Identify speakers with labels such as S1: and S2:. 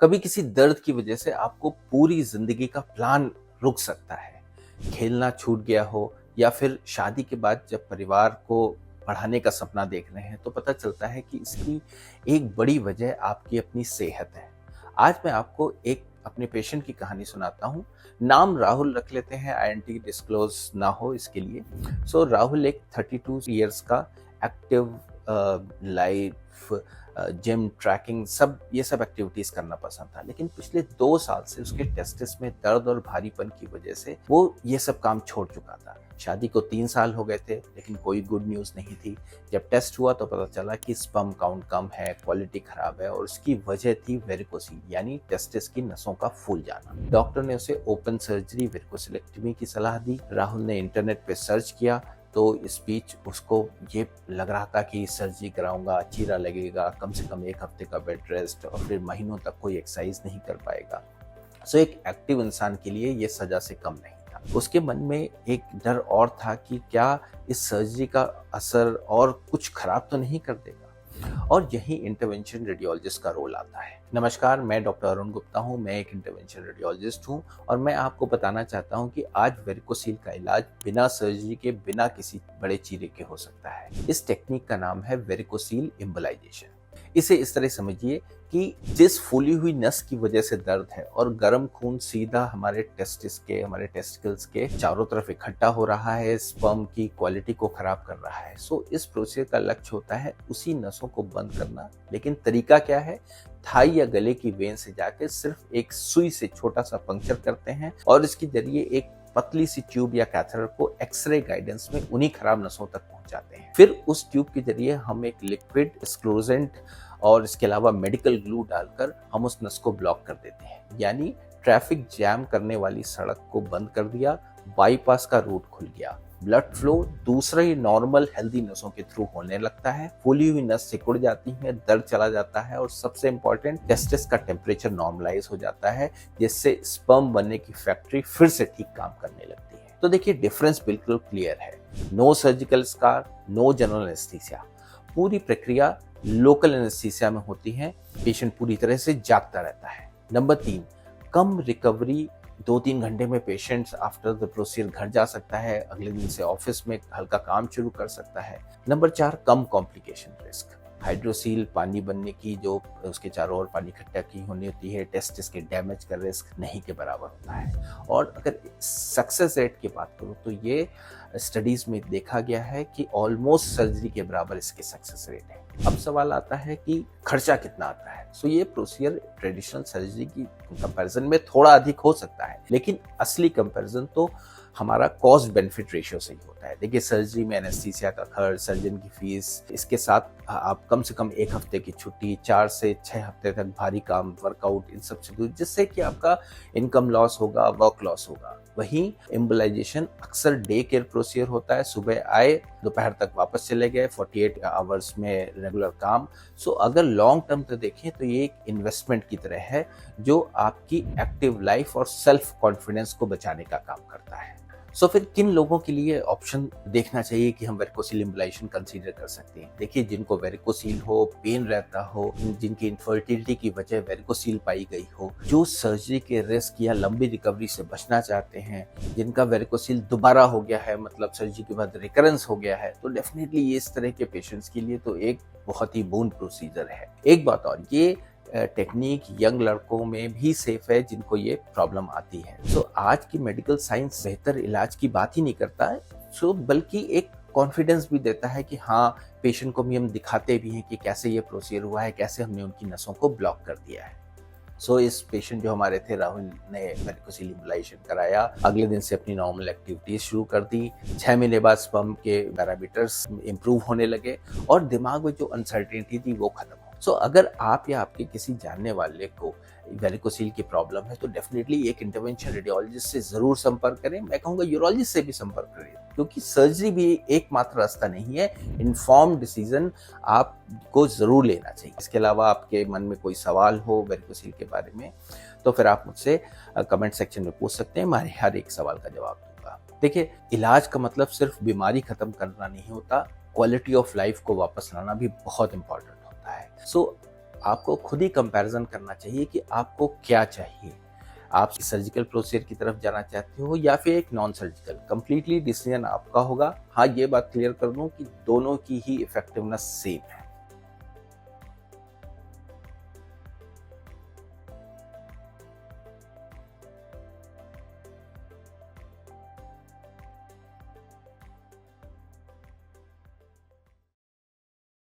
S1: कभी किसी दर्द की वजह से आपको पूरी जिंदगी का प्लान रुक सकता है। खेलना छूट गया हो या फिर शादी के बाद जब परिवार को बढ़ाने का सपना देख रहे हैं तो पता चलता है कि इसकी एक बड़ी वजह आपकी अपनी सेहत है। आज मैं आपको एक अपने पेशेंट की कहानी सुनाता हूँ। नाम राहुल रख लेते हैं, आइडेंटिटी डिस्क्लोज ना हो इसके लिए। राहुल एक 32 इयर्स का एक्टिव लाइफ, जिम, ट्रैकिंग, ये सब एक्टिविटीज करना पसंद था, लेकिन पिछले 2 साल से उसके टेस्टिस में दर्द और भारीपन की वजह से वो ये सब काम छोड़ चुका था। शादी को 3 साल हो गए थे, लेकिन कोई गुड न्यूज नहीं थी। जब टेस्ट हुआ तो पता चला कि स्पर्म काउंट कम है, क्वालिटी खराब है और उसकी वजह थी वेरिकोसील यानी टेस्टिस की नसों का फूल जाना। डॉक्टर ने उसे ओपन सर्जरी, वेरिकोसिलेक्टमी की सलाह दी। राहुल ने इंटरनेट पे सर्च किया तो इस बीच उसको ये लग रहा था कि सर्जरी कराऊंगा, चीरा लगेगा, कम से कम 1 हफ्ते का बेड रेस्ट और फिर महीनों तक कोई एक्सरसाइज नहीं कर पाएगा। एक एक्टिव इंसान के लिए ये सजा से कम नहीं था। उसके मन में एक डर और था कि क्या इस सर्जरी का असर और कुछ खराब तो नहीं कर देगा, और यही इंटरवेंशन रेडियोलॉजिस्ट का रोल आता है। नमस्कार, मैं डॉक्टर अरुण गुप्ता हूं। मैं एक इंटरवेंशन रेडियोलॉजिस्ट हूं और मैं आपको बताना चाहता हूं कि आज वेरिकोसील का इलाज बिना सर्जरी के, बिना किसी बड़े चीरे के हो सकता है। इस टेक्निक का नाम है वेरिकोसील एम्बोलाइजेशन। इसे इस तरह समझिए कि जिस फूली हुई नस की वजह से दर्द है और गर्म खून सीधा हमारे टेस्टिकल्स के चारों तरफ इकट्ठा हो रहा है, स्पर्म की क्वालिटी को खराब कर रहा है। इस प्रोसेस का लक्ष्य होता है उसी नसों को बंद करना। लेकिन तरीका क्या है? थाई या गले की वेन से जाके सिर्फ एक सुई से छोटा सा पंक्चर करते हैं और इसके जरिए एक पतली सी ट्यूब या कैथेटर को एक्सरे गाइडेंस में उन्हीं खराब नसों तक पहुंचाते हैं। फिर उस ट्यूब के जरिए हम एक लिक्विड स्क्लोजेंट और इसके अलावा मेडिकल ग्लू डालकर हम उस नस को ब्लॉक कर देते हैं। यानी ट्रैफिक जैम करने वाली सड़क को बंद कर दिया, बाईपास का रूट खुल गया, ब्लड फ्लो दूसरे ही नॉर्मल हेल्दी नसों के थ्रू होने लगता है, फूली हुई नस सिकुड़ जाती है, दर्द चला जाता है और सबसे इंपॉर्टेंट, टेस्टिस का टेम्परेचर नॉर्मलाइज हो जाता है, जिससे स्पर्म बनने की फैक्ट्री फिर से ठीक काम करने लगती है। तो देखिए, डिफरेंस बिल्कुल क्लियर है। No surgical scar, no general anaesthesia. पूरी प्रक्रिया लोकल एनेस्थीसिया में होती है। पेशेंट पूरी तरह से जागता रहता है। नंबर 3, कम रिकवरी। 2-3 घंटे में पेशेंट आफ्टर द प्रोसीजर घर जा सकता है, अगले दिन से ऑफिस में हल्का काम शुरू कर सकता है। नंबर 4, कम कॉम्प्लिकेशन रिस्क। हाइड्रोसील पानी बनने की, जो उसके चारों ओर पानी इकट्ठा की होनी होती है, टेस्टिस के डैमेज का रिस्क नहीं के बराबर होता है। और अगर सक्सेस रेट की बात करूं तो ये स्टडीज में देखा गया है कि ऑलमोस्ट सर्जरी के बराबर इसके सक्सेस रेट है। अब सवाल आता है कि खर्चा कितना आता है। ये प्रोसीजर ट्रेडिशनल सर्जरी की कंपैरिजन में थोड़ा अधिक हो सकता है, लेकिन असली कंपैरिजन तो हमारा कॉस्ट बेनिफिट रेशियो से ही होता है। देखिए, सर्जरी में एनेस्थीसिया का खर्च, सर्जन की फीस, इसके साथ आप कम से कम 1 हफ्ते की छुट्टी, 4 से 6 हफ्ते तक भारी काम, वर्कआउट, इन सब से दूर, जिससे कि आपका इनकम लॉस होगा, वर्क लॉस होगा। वहीं एम्बोलाइजेशन अक्सर डे केयर प्रोसीजर होता है। सुबह आए, दोपहर तक वापस चले गए, 48 आवर्स में रेगुलर काम। अगर लॉन्ग टर्म तो देखें तो ये एक इन्वेस्टमेंट की तरह है जो आपकी एक्टिव लाइफ और सेल्फ कॉन्फिडेंस को बचाने का काम करता है। फिर किन लोगों के लिए ऑप्शन देखना चाहिए कि हम वेरिकोसील एम्बोलाइजेशन कंसीडर कर सकते हैं? देखिए, जिनको वेरिकोसील हो, पेन रहता हो, जिनकी इनफर्टिलिटी की वजह वेरिकोसील पाई गई हो, जो सर्जरी के रिस्क या लंबी रिकवरी से बचना चाहते हैं, जिनका वेरिकोसील दोबारा हो गया है, मतलब सर्जरी के बाद रिकरेंस हो गया है, तो डेफिनेटली ये इस तरह के पेशेंट्स के लिए तो एक बहुत ही बूंद प्रोसीजर है। एक बात और, ये टेक्निक यंग लड़कों में भी सेफ है जिनको ये प्रॉब्लम आती है। आज की मेडिकल साइंस बेहतर इलाज की बात ही नहीं करता है, बल्कि एक कॉन्फिडेंस भी देता है कि हाँ, पेशेंट को भी हम दिखाते भी हैं कि कैसे ये प्रोसीजर हुआ है, कैसे हमने उनकी नसों को ब्लॉक कर दिया है। इस पेशेंट जो हमारे थे, राहुल ने वेरिकोसील एम्बोलाइजेशन कराया, अगले दिन से अपनी नॉर्मल एक्टिविटीज शुरू कर दी। 6 महीने बाद स्पर्म के पैरामीटर्स इंप्रूव होने लगे और दिमाग में जो अनसर्टेनिटी थी वो खत्म। अगर आप या आपके किसी जानने वाले को वेरिकोसील की प्रॉब्लम है तो डेफिनेटली एक इंटरवेंशन रेडियोलॉजिस्ट से जरूर संपर्क करें। मैं कहूँगा यूरोलॉजिस्ट से भी संपर्क करें, क्योंकि सर्जरी भी एकमात्र रास्ता नहीं है। इन्फॉर्म्ड डिसीजन आपको जरूर लेना चाहिए। इसके अलावा आपके मन में कोई सवाल हो वेरिकोसील के बारे में तो फिर आप मुझसे कमेंट सेक्शन में पूछ सकते हैं। मैं हर एक सवाल का जवाब दूंगा। देखिए, इलाज का मतलब सिर्फ बीमारी खत्म करना नहीं होता, क्वालिटी ऑफ लाइफ को वापस लाना भी बहुत इंपॉर्टेंट होता है। आपको खुद ही कंपैरिजन करना चाहिए कि आपको क्या चाहिए। आप सर्जिकल प्रोसीजर की तरफ जाना चाहते हो या फिर एक नॉन सर्जिकल, कंप्लीटली डिसीजन आपका होगा। हाँ, ये बात क्लियर कर दूं कि दोनों की ही इफेक्टिवनेस सेम है।